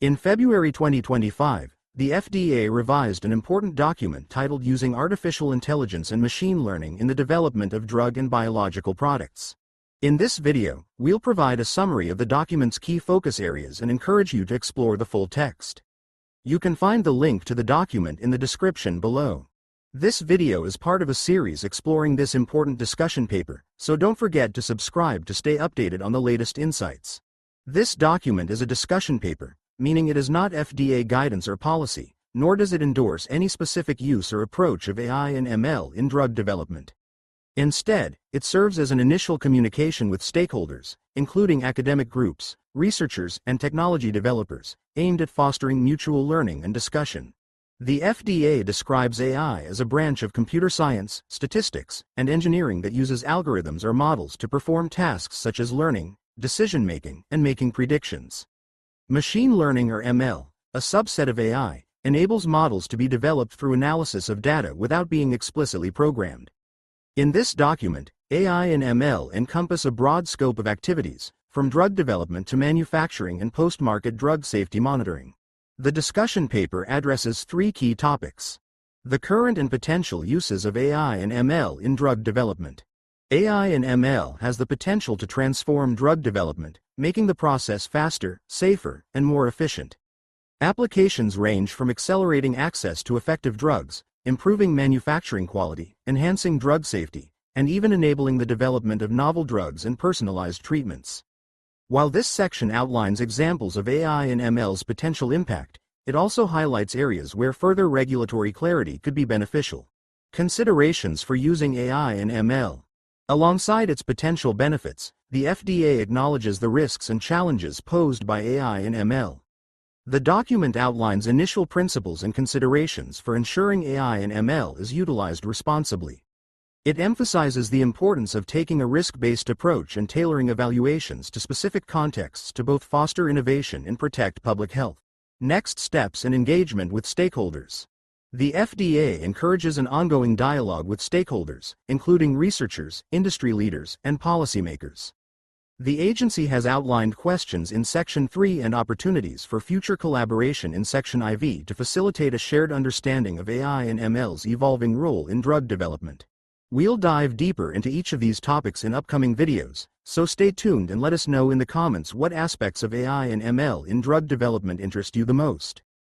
In February 2025, the FDA revised an important document titled Using Artificial Intelligence and Machine Learning in the Development of Drug and Biological Products. In this video, we'll provide a summary of the document's key focus areas and encourage you to explore the full text. You can find the link to the document in the description below. This video is part of a series exploring this important discussion paper, so don't forget to subscribe to stay updated on the latest insights. This document is a discussion paper, meaning it is not FDA guidance or policy, nor does it endorse any specific use or approach of AI and ML in drug development. Instead, it serves as an initial communication with stakeholders, including academic groups, researchers, and technology developers, aimed at fostering mutual learning and discussion. The FDA describes AI as a branch of computer science, statistics, and engineering that uses algorithms or models to perform tasks such as learning, decision-making, and making predictions. Machine learning or ML, a subset of AI, enables models to be developed through analysis of data without being explicitly programmed. In this document, AI and ML encompass a broad scope of activities, from drug development to manufacturing and post-market drug safety monitoring. The discussion paper addresses three key topics: the current and potential uses of AI and ML in drug development. AI and ML has the potential to transform drug development, making the process faster, safer, and more efficient. Applications range from accelerating access to effective drugs, improving manufacturing quality, enhancing drug safety, and even enabling the development of novel drugs and personalized treatments. While this section outlines examples of AI and ML's potential impact, it also highlights areas where further regulatory clarity could be beneficial. Considerations for using AI and ML. Alongside its potential benefits, the FDA acknowledges the risks and challenges posed by AI and ML. The document outlines initial principles and considerations for ensuring AI and ML is utilized responsibly. It emphasizes the importance of taking a risk-based approach and tailoring evaluations to specific contexts to both foster innovation and protect public health. Next steps and engagement with stakeholders. The FDA encourages an ongoing dialogue with stakeholders, including researchers, industry leaders, and policymakers. The agency has outlined questions in Section 3 and opportunities for future collaboration in Section IV to facilitate a shared understanding of AI and ML's evolving role in drug development. We'll dive deeper into each of these topics in upcoming videos, so stay tuned and let us know in the comments what aspects of AI and ML in drug development interest you the most.